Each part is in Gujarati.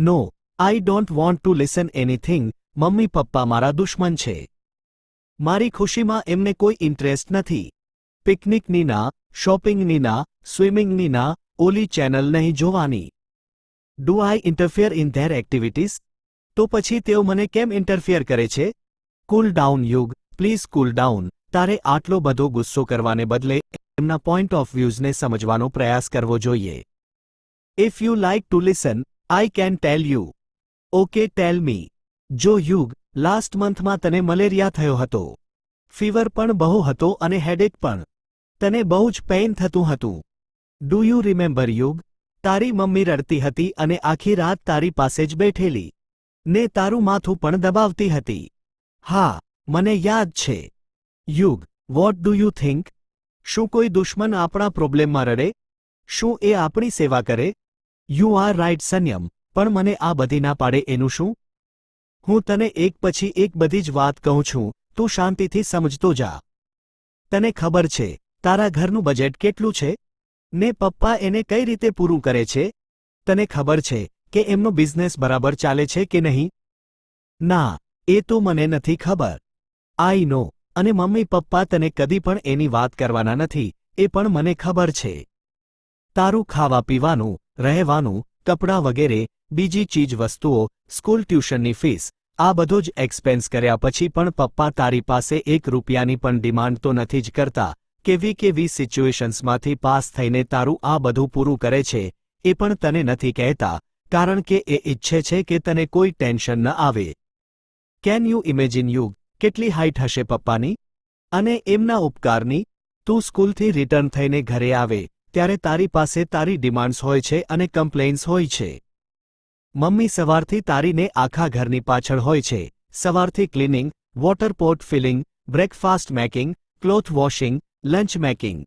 No, I don't want to listen anything. Mummy papa મારા દુશ્મન છે. મારી ખુશીમાં એમને કોઈ ઇન્ટરેસ્ટ નથી. પિકનિકની ના, શોપિંગની ના, સ્વિમિંગની ના, ઓલી ચેનલ નહીં જોવાની. Do I interfere in their activities? તો પછી તેઓ મને કેમ ઇન્ટરફિયર કરે છે? કૂલ ડાઉન યુગ, પ્લીઝ કૂલ ડાઉન. તારે આટલો બધો ગુસ્સો કરવાને બદલે એમના પોઈન્ટ ઓફ વ્યૂઝને સમજવાનો પ્રયાસ કરવો જોઈએ. If you like to listen, I can tell you. Okay, tell me. જો યુગ, લાસ્ટ મંથમાં તને મલેરિયા થયો હતો. ફીવર પણ બહુ હતો અને હેડેક પણ. તને બહુ જ પેઇન થતું હતું. ડુ યુ રિમેમ્બર યુગ? તારી મમ્મી રડતી હતી અને આખી રાત તારી પાસે જ બેઠેલી. ને તારું માથું પણ દબાવતી હતી. હા, મને યાદ છે. યુગ, વોટ ડુ યુ થિંક? શું કોઈ દુશ્મન આપણા પ્રોબ્લેમમાં રડે? શું એ આપણી સેવા કરે? યુ આર રાઇટ સંયમ, પણ મને આ બધી ના પાડે એનું શું? હું તને એક પછી એક બધી જ વાત કહું છું, તું શાંતિથી સમજતો જા. તને ખબર છે, તારા ઘરનું બજેટ કેટલું છે? ને પપ્પા એને કઈ રીતે પૂરું કરે છે? તને ખબર છે કે એમનો બિઝનેસ બરાબર ચાલે છે કે નહીં? ના, એ તો મને નથી ખબર. આઈ નો, અને મમ્મી પપ્પા તને કદી પણ એની વાત કરવાના નથી, એ પણ મને ખબર છે. તારું ખાવા પીવાનું, રહેવાનું, કપડાં વગેરે, બીજી ચીજ વસ્તુઓ, સ્કૂલ ટ્યુશનની ફીસ, આ બધો જ એક્સપેન્સ કર્યા પછી પણ પપ્પા તારી પાસે ₹1ની પણ ડિમાન્ડ તો નથી જ કરતા. કેવી કેવી સિચ્યુએશન્સમાંથી પાસ થઈને તારું આ બધું પૂરું કરે છે, એ પણ તને નથી કહેતા, કારણ કે એ ઈચ્છે છે કે તને કોઈ ટેન્શન ન આવે. કેન યુ ઇમેજિન યુગ, કેટલી હાઇટ હશે પપ્પાની? અને એમના ઉપકારની? તું સ્કૂલથી રિટર્ન થઈને ઘરે આવે ત્યારે તારી પાસે તારી ડિમાન્ડ્સ હોય છે અને કમ્પ્લેન્સ હોય છે. મમ્મી સવારથી તારીને આખા ઘરની પાછળ હોય છે. સવારથી cleaning, water pot filling, breakfast making, cloth washing, lunch making.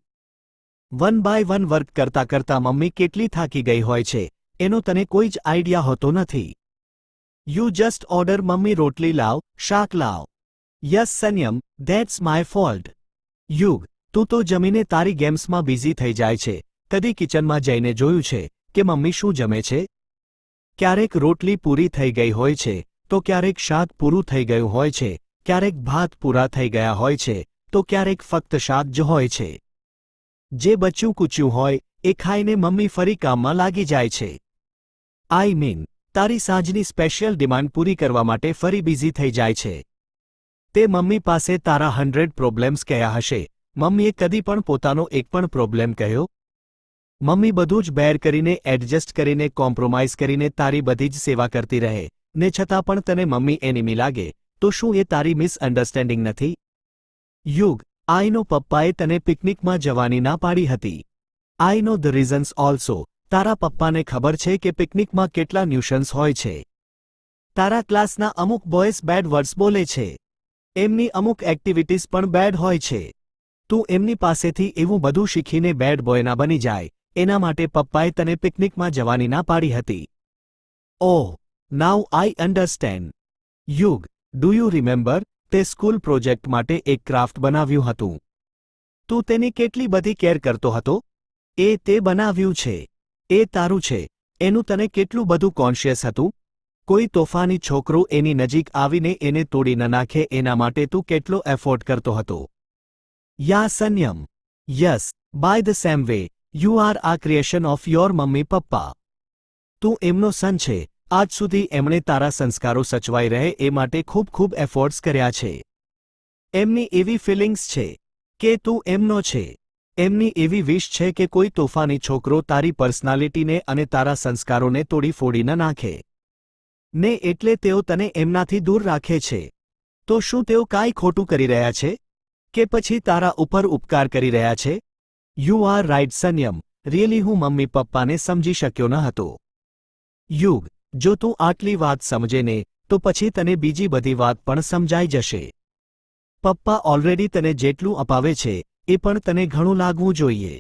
1 by 1 work કરતા કરતા મમ્મી કેટલી થાકી ગઈ હોય છે, એનો તને કોઈ જ આઈડિયા હોતો નથી. યુ જસ્ટ ઓર્ડર મમ્મી રોટલી લાવ, શાક લાવ. યસ સંયમ, ધેટ્સ માય ફોલ્ટ. યુગ, તું તો જમીને તારી ગેમ્સમાં બિઝી થઈ જાય છે. કદી કિચનમાં જઈને જોયું છે કે મમ્મી શું જમે છે? ક્યારેક રોટલી પૂરી થઈ ગઈ હોય છે, તો ક્યારેક શાક પૂરું થઈ ગયું હોય છે, ક્યારેક ભાત પૂરા થઈ ગયા હોય છે, તો ક્યારેક ફક્ત શાક જ હોય છે. જે બચ્યું કૂચ્યું હોય એ ખાઈને મમ્મી ફરી કામમાં લાગી જાય છે. આઈ મીન, તારી સાંજની સ્પેશિયલ ડિમાન્ડ પૂરી કરવા માટે ફરી બિઝી થઈ જાય છે. તે મમ્મી પાસે તારા 100 પ્રોબ્લેમ્સ કયા હશે, મમ્મીએ કદી પણ પોતાનો એક પણ પ્રોબ્લેમ કહ્યો? મમ્મી બધું જ બેર કરીને, એડજસ્ટ કરીને, કોમ્પ્રોમાઇઝ કરીને તારી બધી જ સેવા કરતી રહે, ને છતાં પણ તને મમ્મી એનિમી લાગે, તો શું એ તારી મિસઅન્ડરસ્ટેન્ડિંગ નથી? યુગ, આઈ નો પપ્પાએ તને પિકનિકમાં જવાની ના પાડી હતી. આઈ નો ધ રીઝન્સ ઓલ્સો. તારા પપ્પાને ખબર છે કે પિકનિકમાં કેટલા ન્યુશન્સ હોય છે. તારા ક્લાસના અમુક બોયઝ બેડ વર્ડ્સ બોલે છે. એમની અમુક એક્ટિવિટીઝ પણ બેડ હોય છે. તું એમની પાસેથી એવું બધું શીખીને બેડ બોયના બની જાય, એના માટે પપ્પાએ તને પિકનિકમાં જવાની ના પાડી હતી. ઓહ, નાઉ આઈ અન્ડરસ્ટેન્ડ. યુગ, ડુ યુ રિમેમ્બર, તે સ્કૂલ પ્રોજેક્ટ માટે એક ક્રાફ્ટ બનાવ્યું હતું. તું તેની કેટલી બધી કેર કરતો હતો? એ તે બનાવ્યું છે. એ તારું છે. એનું તને કેટલું બધું કોન્શિયસ હતું? કોઈ તોફાની છોકરો એની નજીક આવીને એને તોડી ન નાખે એના માટે તું કેટલો એફોર્ટ કરતો હતો. યા સંયમ. Yes, by the same way, you are a creation of your mummy papa. તું એમનો સન છે. આજ સુધી એમણે તારા સંસ્કારો સચવાઈ રહે એ માટે ખૂબ ખૂબ એફોર્ટ્સ કર્યા છે. એમની એવી ફિલિંગ્સ છે કે તું એમનો છે. એમની એવી વિશ છે કે કોઈ તોફાની છોકરો તારી પર્સનાલિટીને અને તારા સંસ્કારોને તોડી ફોડી ન નાખે. ને એટલે તેઓ તને એમનાથી દૂર રાખે છે. તો શું તેઓ કાંઈ ખોટું કરી રહ્યા છે? કે પછી તારા ઉપર ઉપકાર કરી રહ્યા છે? યુ આર રાઇટ સંયમ, રિયલી હું મમ્મી પપ્પાને સમજી શક્યો ન હતો. યુગ, જો તું આટલી વાત સમજે ને, તો પછી તને બીજી બધી વાત પણ સમજાઈ જશે. પપ્પા ઓલરેડી તને જેટલું અપાવે છે, એ પણ તને ઘણું લાગવું જોઈએ.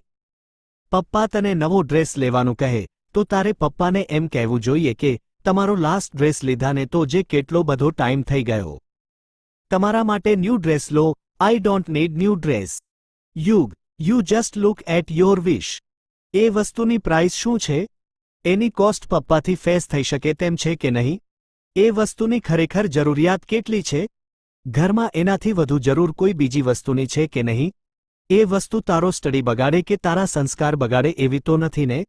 પપ્પા તને નવો ડ્રેસ લેવાનું કહે, તો તારે પપ્પાને એમ કહેવું જોઈએ કે તમારો લાસ્ટ ડ્રેસ લીધાને તો જે કેટલો બધો ટાઈમ થઈ ગયો. તમારા માટે ન્યૂ ડ્રેસ લો, I don't need new dress. Yug, you just look at your wish. એ વસ્તુની પ્રાઇસ શું છે? એની કોસ્ટ પપ્પાથી ફેસ થઈ શકે તેમ છે કે નહીં? એ વસ્તુની ખરેખર જરૂરિયાત કેટલી છે? ઘરમાં એનાથી વધુ જરૂર કોઈ બીજી વસ્તુની છે કે નહીં? એ વસ્તુ તારો સ્ટડી બગાડે કે તારા સંસ્કાર બગાડે એવી તો નથી ને?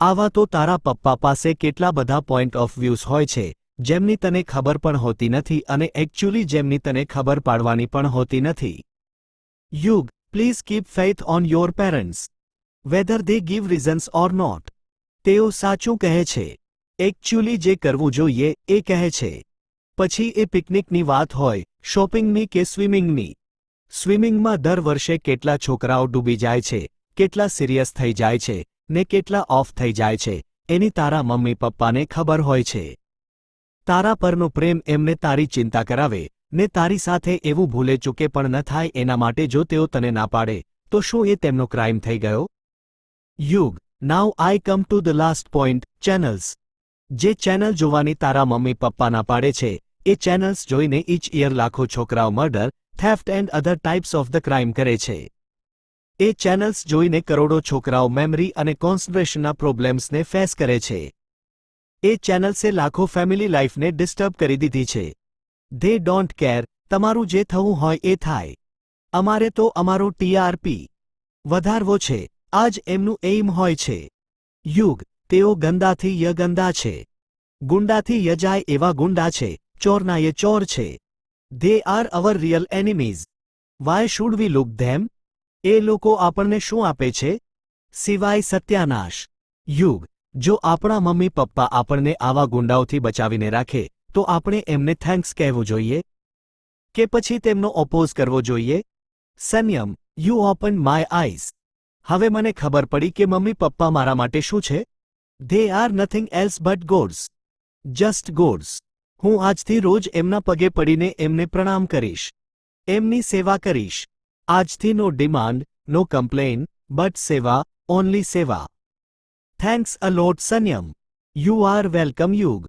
આવા તો તારા પપ્પા પાસે કેટલા બધા પોઈન્ટ ઓફ વ્યૂઝ હોય છે જેમની તને ખબર પણ હોતી નથી અને એકચ્યુઅલી જેમની તને ખબર પાડવાની પણ હોતી નથી. Yug, please keep faith on your parents. Whether they give reasons or not. તેઓ સાચું કહે છે. એકચ્યુઅલી જે કરવું જોઈએ એ કહે છે. પછી એ પિકનિકની વાત હોય, શોપિંગની કે સ્વિમિંગની. સ્વિમિંગમાં દર વર્ષે કેટલા છોકરાઓ ડૂબી જાય છે, કેટલા સિરિયસ થઈ જાય છે ને કેટલા ઓફ થઈ જાય છે એની તારા મમ્મી પપ્પાને ખબર હોય છે. તારા પરનો પ્રેમ એમને તારી ચિંતા કરાવે ને તારી સાથે એવું ભૂલે ચૂકે પણ ન થાય એના માટે જો તેઓ તને ના પાડે તો શું એ તેમનો ક્રાઇમ થઈ ગયો? Yug, now I come to the last point, channels. જે ચેનલ જોવાની તારા મમ્મી પપ્પા ના પાડે છે એ ચેનલ્સ જોઈને ઈચ યર લાખો છોકરાઓ murder, theft and other types of the crime કરે છે. એ ચેનલ્સ જોઈને કરોડો છોકરાઓ મેમરી અને કોન્સન્ટ્રેશનના પ્રોબ્લેમ્સને ફેસ કરે છે. એ ચેનલ્સે લાખો ફેમિલી લાઈફને ડિસ્ટર્બ કરી દીધી છે. ધે ડોન્ટ કેર, તમારું જે થવું હોય એ થાય. અમારે તો અમારો TRP વધારવો છે, આ જ એમનું એઇમ હોય છે. યુગ, તેઓ ગંદાથી ય ગંદા છે. ગુંડાથી યજાય એવા ગુંડા છે, ચોરના ય ચોર છે. They are our real enemies. Why should we look them? એ લોકો આપણને શું આપે છે? સિવાય સત્યાનાશ. યુગ, જો આપણા મમ્મી પપ્પા આપણને આવા ગુંડાઓથી બચાવીને રાખે તો આપણે એમને થેન્ક્સ કહેવું જોઈએ કે પછી તેમનો ઓપોઝ કરવો જોઈએ? સંયમ, યુ ઓપન માય આઈઝ. હવે મને ખબર પડી કે મમ્મી પપ્પા મારા માટે શું છે. They R nothing else but gods. Just gods. હું આજથી રોજ એમના પગે પડીને એમને પ્રણામ કરીશ, એમની સેવા કરીશ. આજથી નો ડિમાન્ડ, નો કમ્પ્લેન, બટ સેવા, ઓનલી સેવા. થેન્ક્સ અ લોટ સંયમ. યુ આર વેલકમ યુગ.